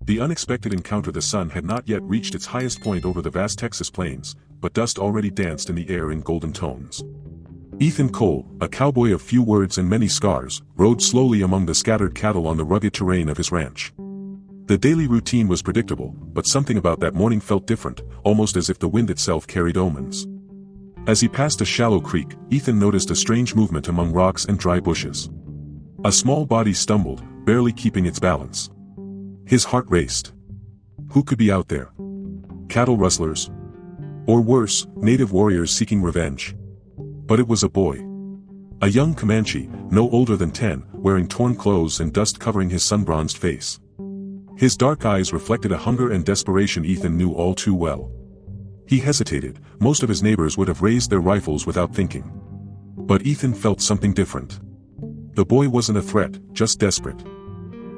The unexpected encounter. The sun had not yet reached its highest point over the vast Texas plains, but dust already danced in the air in golden tones. Ethan Cole, a cowboy of few words and many scars, rode slowly among the scattered cattle on the rugged terrain of his ranch. The daily routine was predictable, but something about that morning felt different, almost as if the wind itself carried omens. As he passed a shallow creek, Ethan noticed a strange movement among rocks and dry bushes. A small body stumbled, barely keeping its balance. His heart raced. Who could be out there? Cattle rustlers? Or worse, native warriors seeking revenge? But it was a boy. A young Comanche, no older than 10, wearing torn clothes and dust covering his sun-bronzed face. His dark eyes reflected a hunger and desperation Ethan knew all too well. He hesitated. Most of his neighbors would have raised their rifles without thinking. But Ethan felt something different. The boy wasn't a threat, just desperate.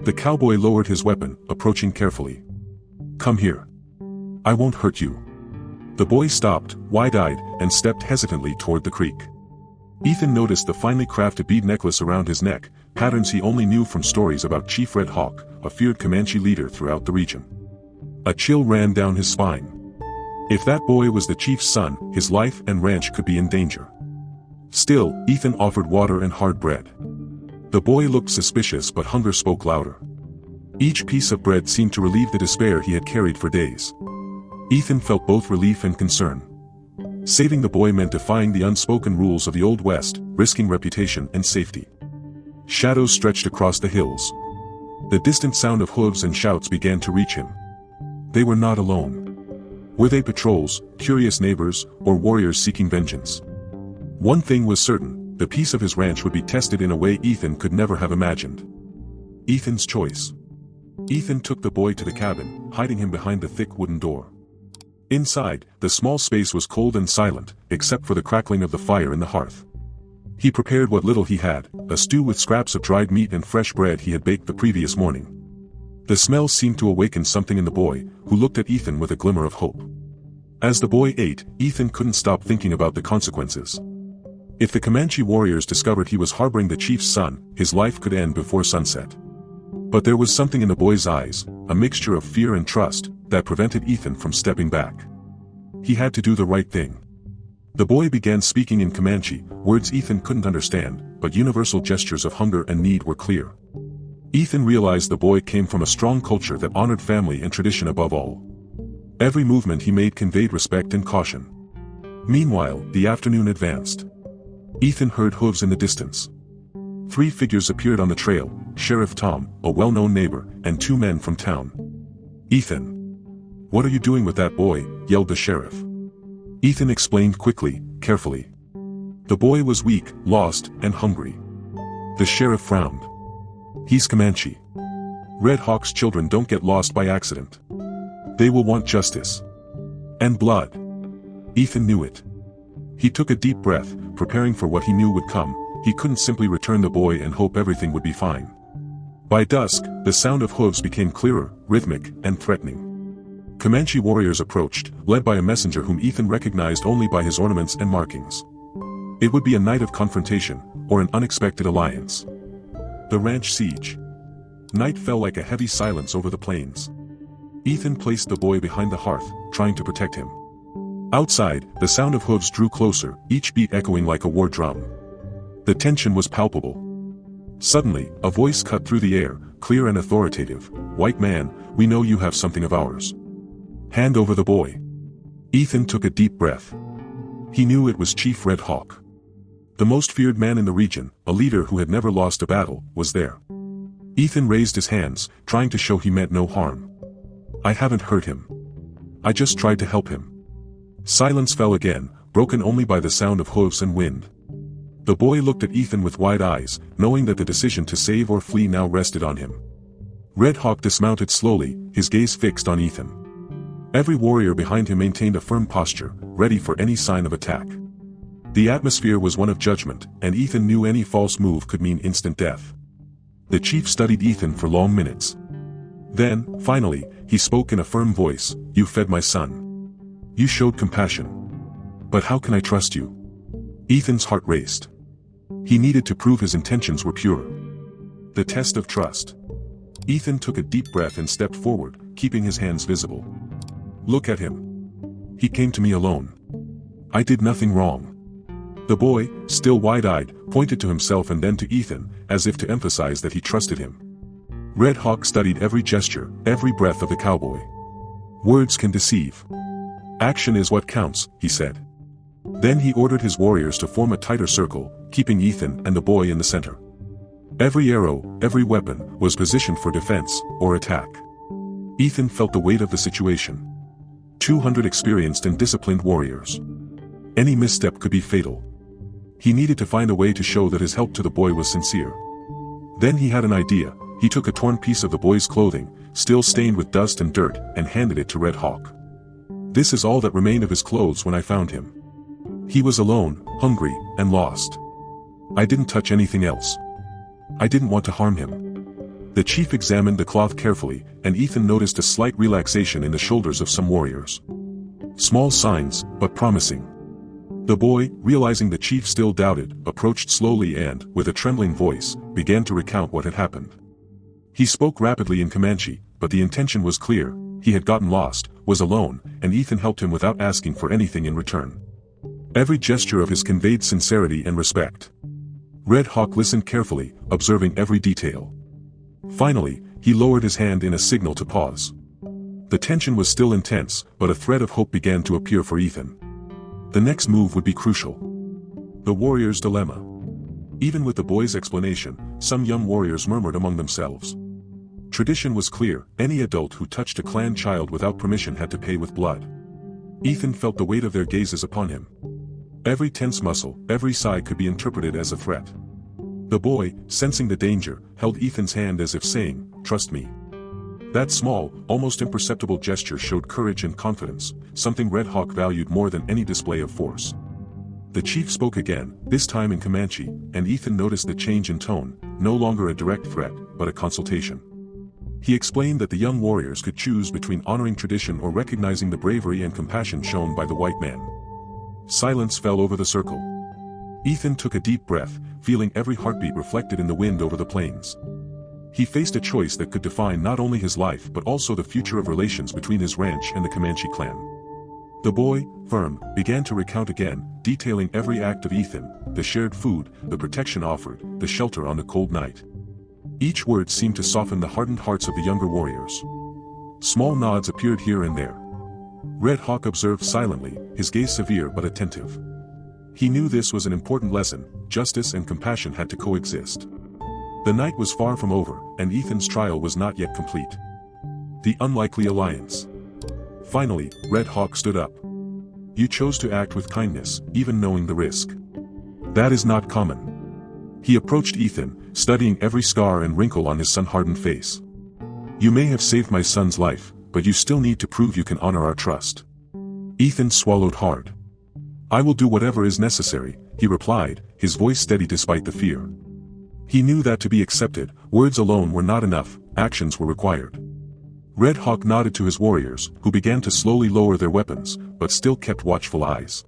The cowboy lowered his weapon, approaching carefully. "Come here. I won't hurt you." The boy stopped, wide-eyed, and stepped hesitantly toward the creek. Ethan noticed the finely crafted bead necklace around his neck, patterns he only knew from stories about Chief Red Hawk, a feared Comanche leader throughout the region. A chill ran down his spine. If that boy was the chief's son, his life and ranch could be in danger. Still, Ethan offered water and hard bread. The boy looked suspicious, but hunger spoke louder. Each piece of bread seemed to relieve the despair he had carried for days. Ethan felt both relief and concern. Saving the boy meant defying the unspoken rules of the Old West, risking reputation and safety. Shadows stretched across the hills. The distant sound of hooves and shouts began to reach him. They were not alone. Were they patrols, curious neighbors, or warriors seeking vengeance? One thing was certain: the peace of his ranch would be tested in a way Ethan could never have imagined. Ethan's choice. Ethan took the boy to the cabin, hiding him behind the thick wooden door. Inside, the small space was cold and silent, except for the crackling of the fire in the hearth. He prepared what little he had, a stew with scraps of dried meat and fresh bread he had baked the previous morning. The smell seemed to awaken something in the boy, who looked at Ethan with a glimmer of hope. As the boy ate, Ethan couldn't stop thinking about the consequences. If the Comanche warriors discovered he was harboring the chief's son, his life could end before sunset. But there was something in the boy's eyes, a mixture of fear and trust, that prevented Ethan from stepping back. He had to do the right thing. The boy began speaking in Comanche, words Ethan couldn't understand, but universal gestures of hunger and need were clear. Ethan realized the boy came from a strong culture that honored family and tradition above all. Every movement he made conveyed respect and caution. Meanwhile, the afternoon advanced. Ethan heard hooves in the distance. 3 figures appeared on the trail: Sheriff Tom, a well-known neighbor, and 2 men from town. "Ethan. What are you doing with that boy?" yelled the sheriff. Ethan explained quickly, carefully. The boy was weak, lost, and hungry. The sheriff frowned. "He's Comanche. Red Hawk's children don't get lost by accident. They will want justice. And blood." Ethan knew it. He took a deep breath, preparing for what he knew would come. He couldn't simply return the boy and hope everything would be fine. By dusk, the sound of hooves became clearer, rhythmic, and threatening. Comanche warriors approached, led by a messenger whom Ethan recognized only by his ornaments and markings. It would be a night of confrontation, or an unexpected alliance. The ranch siege. Night fell like a heavy silence over the plains. Ethan placed the boy behind the hearth, trying to protect him. Outside, the sound of hooves drew closer, each beat echoing like a war drum. The tension was palpable. Suddenly, a voice cut through the air, clear and authoritative. "White man, we know you have something of ours. Hand over the boy." Ethan took a deep breath. He knew it was Chief Red Hawk. The most feared man in the region, a leader who had never lost a battle, was there. Ethan raised his hands, trying to show he meant no harm. "I haven't hurt him. I just tried to help him." Silence fell again, broken only by the sound of hooves and wind. The boy looked at Ethan with wide eyes, knowing that the decision to save or flee now rested on him. Red Hawk dismounted slowly, his gaze fixed on Ethan. Every warrior behind him maintained a firm posture, ready for any sign of attack. The atmosphere was one of judgment, and Ethan knew any false move could mean instant death. The chief studied Ethan for long minutes. Then, finally, he spoke in a firm voice, "You fed my son. You showed compassion. But how can I trust you?" Ethan's heart raced. He needed to prove his intentions were pure. The test of trust. Ethan took a deep breath and stepped forward, keeping his hands visible. "Look at him. He came to me alone. I did nothing wrong." The boy, still wide-eyed, pointed to himself and then to Ethan, as if to emphasize that he trusted him. Red Hawk studied every gesture, every breath of the cowboy. "Words can deceive. Action is what counts," he said. Then he ordered his warriors to form a tighter circle, keeping Ethan and the boy in the center. Every arrow, every weapon, was positioned for defense, or attack. Ethan felt the weight of the situation. 200 experienced and disciplined warriors. Any misstep could be fatal. He needed to find a way to show that his help to the boy was sincere. Then he had an idea. He took a torn piece of the boy's clothing, still stained with dust and dirt, and handed it to Red Hawk. "This is all that remained of his clothes when I found him. He was alone, hungry, and lost. I didn't touch anything else. I didn't want to harm him." The chief examined the cloth carefully, and Ethan noticed a slight relaxation in the shoulders of some warriors. Small signs, but promising. The boy, realizing the chief still doubted, approached slowly and, with a trembling voice, began to recount what had happened. He spoke rapidly in Comanche, but the intention was clear. He had gotten lost, was alone, and Ethan helped him without asking for anything in return. Every gesture of his conveyed sincerity and respect. Red Hawk listened carefully, observing every detail. Finally, he lowered his hand in a signal to pause. The tension was still intense, but a thread of hope began to appear for Ethan. The next move would be crucial. The warrior's dilemma. Even with the boy's explanation, some young warriors murmured among themselves. Tradition was clear: any adult who touched a clan child without permission had to pay with blood. Ethan felt the weight of their gazes upon him. Every tense muscle, every sigh could be interpreted as a threat. The boy, sensing the danger, held Ethan's hand as if saying, "Trust me." That small, almost imperceptible gesture showed courage and confidence, something Red Hawk valued more than any display of force. The chief spoke again, this time in Comanche, and Ethan noticed the change in tone, no longer a direct threat, but a consultation. He explained that the young warriors could choose between honoring tradition or recognizing the bravery and compassion shown by the white man. Silence fell over the circle. Ethan took a deep breath, feeling every heartbeat reflected in the wind over the plains. He faced a choice that could define not only his life but also the future of relations between his ranch and the Comanche clan. The boy, firm, began to recount again, detailing every act of Ethan, the shared food, the protection offered, the shelter on the cold night. Each word seemed to soften the hardened hearts of the younger warriors. Small nods appeared here and there. Red Hawk observed silently, his gaze severe but attentive. He knew this was an important lesson: justice and compassion had to coexist. The night was far from over, and Ethan's trial was not yet complete. The unlikely alliance. Finally, Red Hawk stood up. "You chose to act with kindness, even knowing the risk. That is not common." He approached Ethan, studying every scar and wrinkle on his sun-hardened face. "You may have saved my son's life, but you still need to prove you can honor our trust." Ethan swallowed hard. "I will do whatever is necessary," he replied, his voice steady despite the fear. He knew that to be accepted, words alone were not enough, actions were required. Red Hawk nodded to his warriors, who began to slowly lower their weapons, but still kept watchful eyes.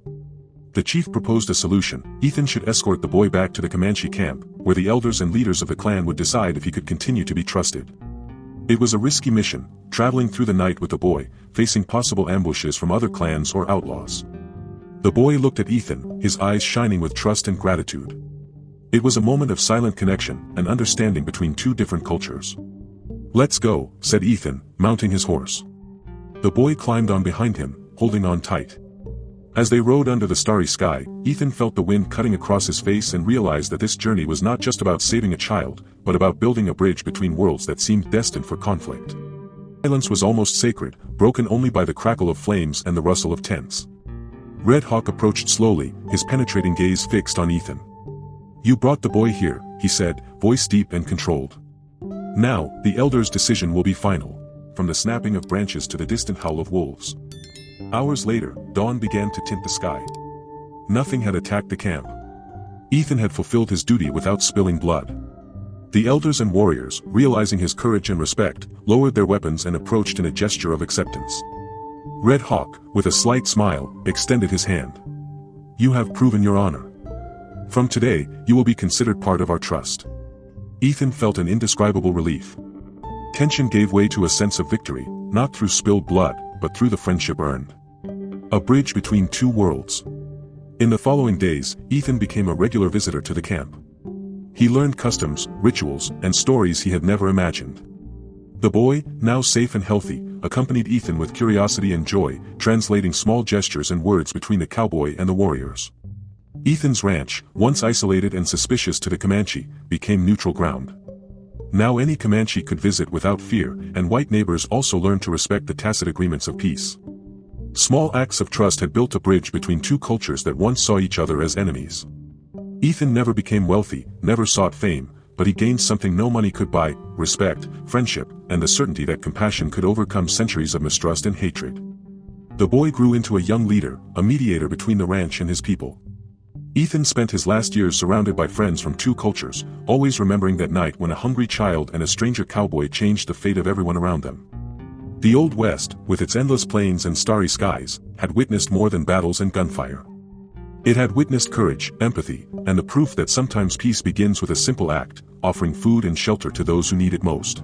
The chief proposed a solution: Ethan should escort the boy back to the Comanche camp, where the elders and leaders of the clan would decide if he could continue to be trusted. It was a risky mission, traveling through the night with the boy, facing possible ambushes from other clans or outlaws. The boy looked at Ethan, his eyes shining with trust and gratitude. It was a moment of silent connection, an understanding between two different cultures. "Let's go," said Ethan, mounting his horse. The boy climbed on behind him, holding on tight. As they rode under the starry sky, Ethan felt the wind cutting across his face and realized that this journey was not just about saving a child, but about building a bridge between worlds that seemed destined for conflict. Silence was almost sacred, broken only by the crackle of flames and the rustle of tents. Red Hawk approached slowly, his penetrating gaze fixed on Ethan. "You brought the boy here," he said, voice deep and controlled. "Now, the elder's decision will be final." From the snapping of branches to the distant howl of wolves. Hours later, dawn began to tint the sky. Nothing had attacked the camp. Ethan had fulfilled his duty without spilling blood. The elders and warriors, realizing his courage and respect, lowered their weapons and approached in a gesture of acceptance. Red Hawk, with a slight smile, extended his hand. "You have proven your honor. From today, you will be considered part of our trust." Ethan felt an indescribable relief. Tension gave way to a sense of victory, not through spilled blood, but through the friendship earned. A bridge between two worlds. In the following days, Ethan became a regular visitor to the camp. He learned customs, rituals, and stories he had never imagined. The boy, now safe and healthy, accompanied Ethan with curiosity and joy, translating small gestures and words between the cowboy and the warriors. Ethan's ranch, once isolated and suspicious to the Comanche, became neutral ground. Now any Comanche could visit without fear, and white neighbors also learned to respect the tacit agreements of peace. Small acts of trust had built a bridge between two cultures that once saw each other as enemies. Ethan never became wealthy, never sought fame, but he gained something no money could buy: respect, friendship, and the certainty that compassion could overcome centuries of mistrust and hatred. The boy grew into a young leader, a mediator between the ranch and his people. Ethan spent his last years surrounded by friends from two cultures, always remembering that night when a hungry child and a stranger cowboy changed the fate of everyone around them. The Old West, with its endless plains and starry skies, had witnessed more than battles and gunfire. It had witnessed courage, empathy, and the proof that sometimes peace begins with a simple act, offering food and shelter to those who need it most.